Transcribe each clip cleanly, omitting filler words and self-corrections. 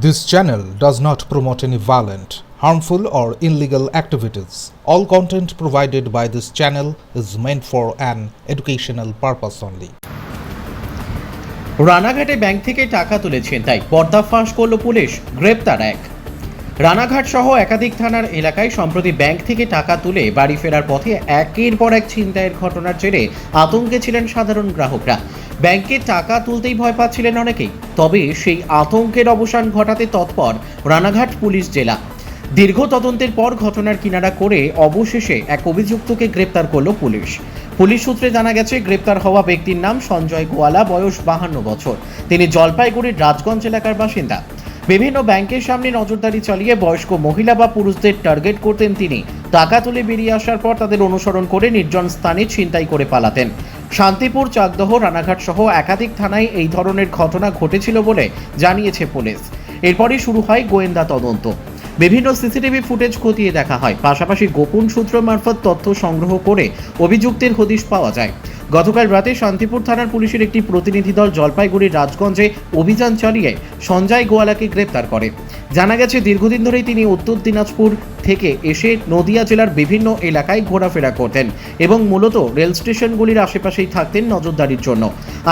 This channel does not promote any violent, harmful, or illegal activities. All content provided by this channel is meant for an educational purpose only. রানাঘাটে bank থেকে টাকা তুলেছেন তাই পর্দাফাঁস করল police, গ্রেপ্তার এক। রানাঘাট সহ একাধিক থানার এলাকায় সম্প্রতি ব্যাংক থেকে টাকা তুলে বাড়ি ফেরার পথে একের পর এক ছিনতাইয়ের ঘটনার জেরে আতঙ্কে ছিলেন সাধারণ গ্রাহকরা। ব্যাংকে টাকা তুলতেই ভয় পাচ্ছিলেন অনেকেই। তবে সেই আতঙ্কের অবসান ঘটাতে তৎপর রানাঘাট পুলিশ জেলা। দীর্ঘ তদন্তের পর ঘটনার কিনারা করে অবশেষে এক অভিযুক্তকে গ্রেপ্তার করল পুলিশ। পুলিশ সূত্রে জানা গেছে, গ্রেপ্তার হওয়া ব্যক্তির নাম সঞ্জয় গোয়ালা, বয়স 52 বছর। তিনি জলপাইগুড়ির রাজগঞ্জ এলাকার বাসিন্দা। বিভিন্ন ব্যাংকের সামনে নজরদারি চালিয়ে বয়স্ক মহিলা বা পুরুষদের টার্গেট করতেন তিনি। টাকা তুলে বেরিয়ে আসার পর তাদের অনুসরণ করে নির্জন স্থানে ছিনতাই করে পালাতেন। শান্তিপুর, চাকদহ, রানাঘাট সহ একাধিক থানায় এই ধরনের ঘটনা ঘটেছিল বলে জানিয়েছে পুলিশ। এরপরই শুরু হয় গোয়েন্দা তদন্ত। বিভিন্ন সিসিটিভি ফুটেজ খতিয়ে দেখা হয়, পাশাপাশি গোপন সূত্র মারফত তথ্য সংগ্রহ করে অভিযুক্তের হদিশ পাওয়া যায়। গতকাল রাতে শান্তিপুর থানার পুলিশের একটি প্রতিনিধি দল জলপাইগুড়ির রাজগঞ্জে অভিযান চালিয়ে সঞ্জয় গোয়ালাকে গ্রেপ্তার করে। জানা গেছে, দীর্ঘদিন ধরেই তিনি উত্তর দিনাজপুর থেকে এসে নদিয়া জেলার বিভিন্ন এলাকায় ঘোরাফেরা করতেন এবং মূলত রেল স্টেশনগুলির আশেপাশেই থাকতেন নজরদারির জন্য।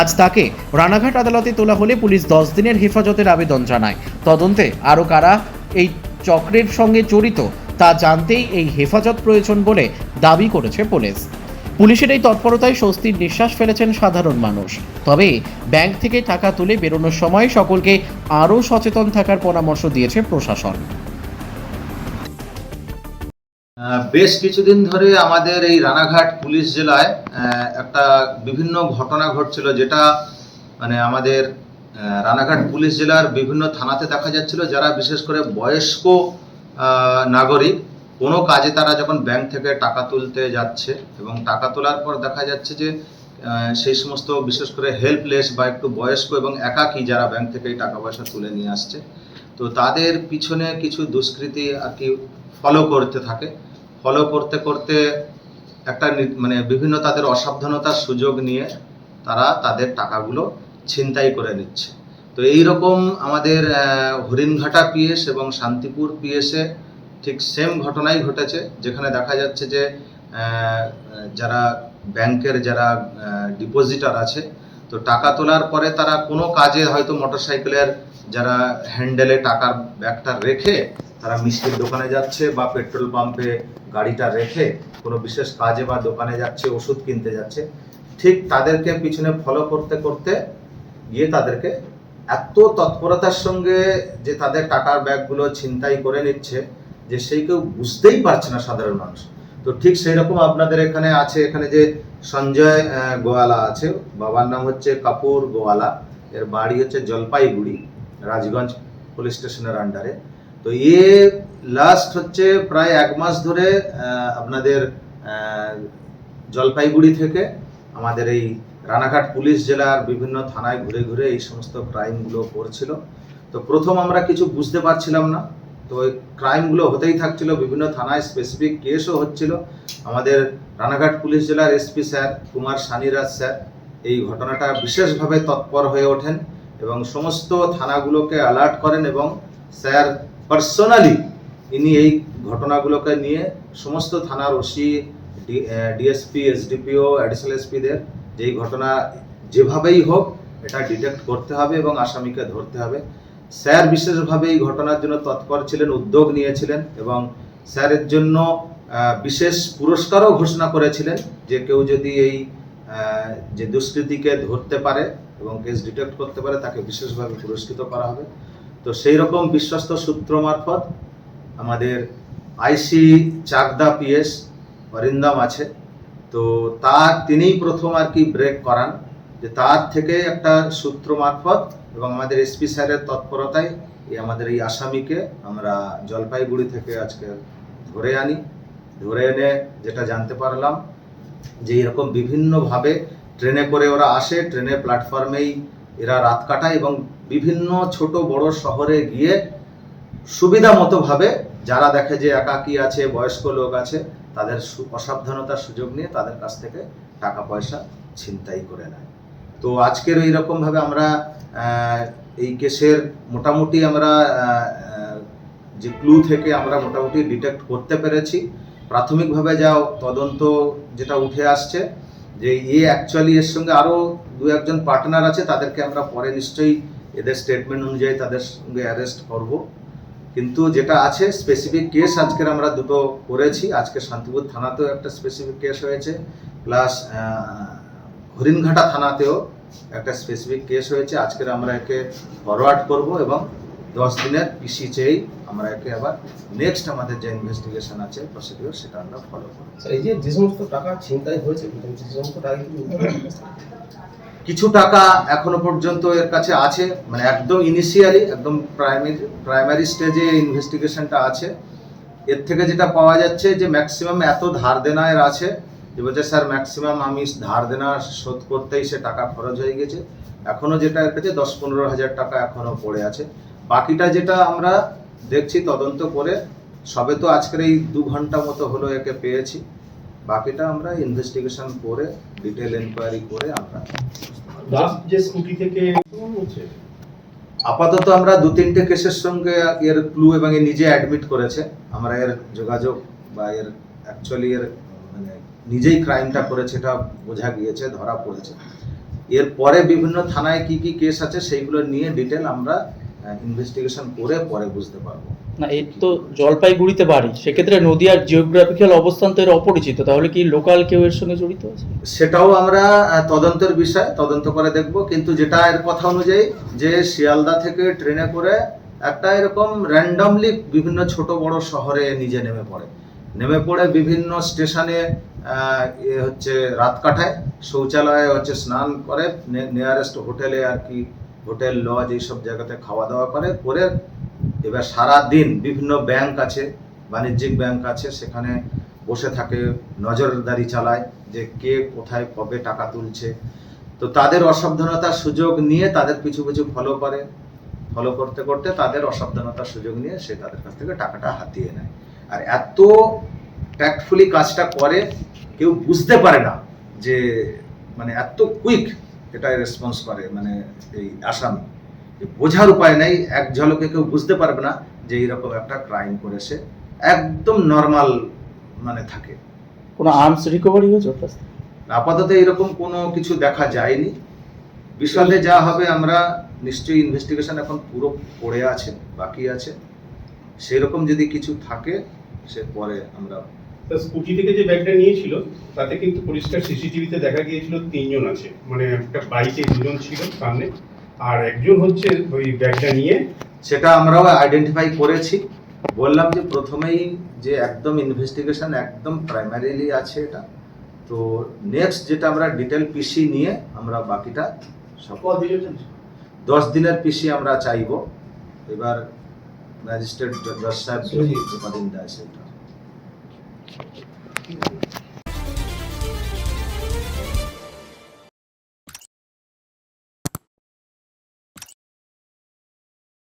আজ তাকে রানাঘাট আদালতে তোলা হলে পুলিশ 10 দিনের হেফাজতের আবেদন জানায়। তদন্তে আরও কারা এই চক্রের সঙ্গে জড়িত তা জানতেই এই হেফাজত প্রয়োজন বলে দাবি করেছে পুলিশ। পুলিশের এই তৎপরতায় স্বস্তির নিঃশ্বাস ফেলেছেন সাধারণ মানুষ। তবে ব্যাংক থেকে টাকা তুলে বেরোনোর সময় সকলকে আরও সচেতন থাকার পরামর্শ দিয়েছে প্রশাসন। বেশ কিছুদিন ধরে আমাদের এই রানাঘাট পুলিশ জেলায় একটা বিভিন্ন ঘটনা ঘটছিল, যেটা মানে আমাদের রানাঘাট পুলিশ জেলার বিভিন্ন থানাতে দেখা যাচ্ছিল। যারা বিশেষ করে বয়স্ক নাগরিক কোনো কাজে তারা যখন ব্যাংক থেকে টাকা তুলতে যাচ্ছে এবং টাকা তোলার পর দেখা যাচ্ছে যে সেই সমস্ত বিশেষ করে হেল্পলেস বা একটু বয়স্ক এবং একাকী যারা ব্যাংক থেকে টাকা পয়সা তুলে নিয়ে আসছে, তো তাদের পিছনে কিছু দুষ্কৃতী আর কি ফলো করতে থাকে। ফলো করতে করতে একটা মানে বিভিন্ন তাদের অসাবধানতার সুযোগ নিয়ে তারা তাদের টাকাগুলো ছিনতাই করে নিচ্ছে। তো এই রকম আমাদের হরিণঘাটা পিএস এবং শান্তিপুর পিএসে ঠিক সেম ঘটনাই ঘটেছে, যেখানে দেখা যাচ্ছে যে যারা ব্যাংকের যারা ডিপোজিটার আছে, তো টাকা তোলার পরে তারা কোনো কাজে হয়তো মোটরসাইকেলের যারা হ্যান্ডেলে টাকার ব্যাগটা রেখে তারা মিষ্টির দোকানে যাচ্ছে বা পেট্রোল পাম্পে গাড়িটা রেখে কোনো বিশেষ কাজে বা দোকানে যাচ্ছে, ওষুধ কিনতে যাচ্ছে। ঠিক তাদেরকে পিছনে ফলো করতে করতে গিয়ে তাদেরকে এত তৎপরতার সঙ্গে যে তাদের টাকার ব্যাগগুলো ছিনতাই করে নিচ্ছে যে সেই কেউ বুঝতেই পারছে না সাধারণ মানুষ। তো ঠিক সেই রকম আপনাদের এখানে আছে, এখানে যে সঞ্জয় গোয়ালা আছে, বাবার নাম হচ্ছে কাপুর গোয়ালা, এর বাড়ি হচ্ছে জলপাইগুড়ি রাজগঞ্জ পুলিশ স্টেশনের আন্ডারে। তো এ লাস্ট হচ্ছে প্রায় 1 মাস ধরে আপনাদের জলপাইগুড়ি থেকে আমাদের এই রানাঘাট পুলিশ জেলার বিভিন্ন থানায় ঘুরে ঘুরে এই সমস্ত ক্রাইমগুলো করছিল। তো প্রথম আমরা কিছু বুঝতে পারছিলাম না, তো ওই ক্রাইমগুলো হতেই থাকছিল, বিভিন্ন থানায় স্পেসিফিক কেসও হচ্ছিল। আমাদের রানাঘাট পুলিশ জেলার SP sir Kumar Saniraj sir এই ঘটনাটা বিশেষভাবে তৎপর হয়ে ওঠেন এবং সমস্ত থানাগুলোকে অ্যালার্ট করেন এবং স্যার পার্সোনালি ইনি এই ঘটনাগুলোকে নিয়ে সমস্ত থানার ওসি, ডিএসপি, এসডিপিও, অ্যাডিশনাল এসপিদের যে এই ঘটনা যেভাবেই হোক এটা ডিটেক্ট করতে হবে এবং আসামিকে ধরতে হবে। স্যার বিশেষভাবে এই ঘটনার জন্য তৎপর ছিলেন, উদ্যোগ নিয়েছিলেন এবং স্যারের জন্য বিশেষ পুরস্কারও ঘোষণা করেছিলেন যে কেউ যদি এই যে দুষ্কৃতীকে ধরতে পারে এবং কেস ডিটেক্ট করতে পারে তাকে বিশেষভাবে পুরস্কৃত করা হবে। তো সেই রকম বিশ্বস্ত সূত্র মারফত আমাদের আইসি চাকদা পিএস অরিন্দম আছে, তো তিনিই প্রথম আর কি ব্রেক করান, যে তার থেকে একটা সূত্র মারফত এবং আমাদের এসপি স্যারের তৎপরতায় আমাদের এই আসামিকে আমরা জলপাইগুড়ি থেকে আজকে ধরে আনি। ধরে এনে যেটা জানতে পারলাম যে এরকম বিভিন্নভাবে ট্রেনে করে ওরা আসে, ট্রেনের প্ল্যাটফর্মেই এরা রাত কাটায় এবং বিভিন্ন ছোট বড় শহরে গিয়ে সুবিধা মতোভাবে যারা দেখে যে একাকী আছে, বয়স্ক লোক আছে, তাদের অসাবধানতার সুযোগ নিয়ে তাদের কাছ থেকে টাকা পয়সা ছিনতাই করে নেয়। তো আজকের এইরকমভাবে আমরা এই কেসের মোটামুটি আমরা যে ক্লু থেকে আমরা মোটামুটি ডিটেক্ট করতে পেরেছি। প্রাথমিকভাবে যা তদন্ত যেটা উঠে আসছে যে অ্যাকচুয়ালি এর সঙ্গে আরও দু একজন পার্টনার আছে, তাদেরকে আমরা পরে নিশ্চয়ই এদের স্টেটমেন্ট অনুযায়ী তাদের সঙ্গে অ্যারেস্ট করব। কিন্তু যেটা আছে স্পেসিফিক কেস আজকের আমরা দুটো করেছি। আজকে শান্তিপুর থানাতেও একটা স্পেসিফিক কেস হয়েছে, প্লাস হরিণঘাটা থানাতেও একটা স্পেসিফিক কেস হয়েছে। আজকের আমরা একে ফরওয়ার্ড করব এবং 10 দিনের পিসি চেয়েই আমরা একে আবার নেক্সট আমাদের যে ইনভেস্টিগেশন আছে প্রসিডিওর সেটা আমরা ফলো করব। স্যার, এই যে সমস্ত টাকা ছিনতাই হয়েছে, যে সমস্ত টাকা কিছু টাকা এখনো পর্যন্ত এর কাছে আছে, মানে একদম ইনিশিয়ালি একদম প্রাইমারি স্টেজে ইনভেস্টিগেশনটা আছে। এর থেকে যেটা পাওয়া যাচ্ছে যে ম্যাক্সিমাম এত ধার দেনা এর আছে যে বলছে স্যার ম্যাক্সিমাম আমি ধার দেনা শোধ করতেই সে টাকা খরচ হয়ে গেছে। এখনো যেটা এর কাছে 10-15 হাজার টাকা এখনো পড়ে আছে। বাকিটা যেটা আমরা দেখছি তদন্ত করে, সবে তো আজকের এই 2 ঘন্টা মতো হলো একে পেয়েছি। বাকিটা আমরা ইনভেস্টিগেশন করে ডিটেল এনকোয়ারি করে আমরা যে স্কুটি থেকে হচ্ছে আপাতত আমরা 2-3টে কেসের সঙ্গে এর ক্লু এবং এ নিজে অ্যাডমিট করেছে। আমরা এর যোগাযোগ বা এর অ্যাকচুয়ালি এর মানে নিজেই ক্রাইমটা করেছে এটা বোঝা গিয়েছে, ধরা পড়েছে। এরপরে বিভিন্ন থানায় কি কি কেস আছে সেইগুলো নিয়ে ডিটেল আমরা ইনভেস্টিগেশন করে পরে বুঝতে পারবো। না, এর তো জলপাইগুড়িতে বাড়ি, সেক্ষেত্রে নদিয়ার জিওগ্রাফিক্যাল অবস্থান তো এর অপরিচিত, তাহলে কি লোকাল কেউ এর সঙ্গে জড়িত আছে? সেটাও আমরা তদন্তের বিষয়, তদন্ত করে দেখব। কিন্তু যেটা এর কথা অনুযায়ী যে শিয়ালদা থেকে ট্রেনে করে একটা এরকম র্যান্ডমলি বিভিন্ন ছোট বড় শহরে নিজে নেমে পড়ে বিভিন্ন স্টেশনে হচ্ছে রাত কাটায়, শৌচালয়ে হচ্ছে স্নান করে, নিয়ারেস্ট হোটেলে আর কি হোটেল লজ এইসব জায়গাতে খাওয়া দাওয়া করে এবার সারা দিন বিভিন্ন ব্যাংক আছে, বাণিজ্যিক ব্যাংক আছে, সেখানে বসে থাকে, নজরদারি চালায় যে কে কোথায় কবে টাকা তুলছে। তো তাদের অসাবধানতার সুযোগ নিয়ে তাদের পিছু ফলো করতে করতে তাদের অসাবধানতার সুযোগ নিয়ে সে তাদের কাছ থেকে টাকাটা হাতিয়ে নেয়। আর এত ট্যাক্টফুলি কাজটা করে, কেউ বুঝতে পারে না যে মানে এত কুইক এটা রেসপন্স করে, মানে এই আসামি বোঝার উপায় নেই, এক ঝলকে কেউ বুঝতে পারবে না যে এইরকম একটা ক্রাইম করেছে। একদম নর্মাল মানে থাকে। কোনো আর্মস রিকভারি হয়েছে ওর কাছ থেকে? আপাতত এরকম কোনো কিছু দেখা যায়নি। বিশদে যা হবে আমরা নিশ্চয়ই, ইনভেস্টিগেশন এখন পুরো পড়ে আছে, বাকি আছে। সেরকম যদি কিছু থাকে সে পরে আমরা। স্কুটি থেকে যে ব্যাগটা নিয়েছিল তাতে কিন্তু পরিষ্কার সিসিটিভিতে দেখা গিয়েছিল 3 জন আছে, মানে একটা বাইকে 2 জন ছিল সামনে, আর একজন হচ্ছে ওই ব্যাগটা নিয়ে। সেটা আমরাও আইডেন্টিফাই করেছি। বললাম যে প্রথমেই যে একদম ইনভেস্টিগেশন একদম প্রাইমারিলি আছে এটা। তো নেক্সট যেটা আমরা ডিটেল পিসি নিয়ে আমরা বাকিটা সব 10 দিনের পিসি আমরা চাইবো। এবার ম্যাজিস্ট্রেট জজ সাহেব কদিন দেয় সেটা।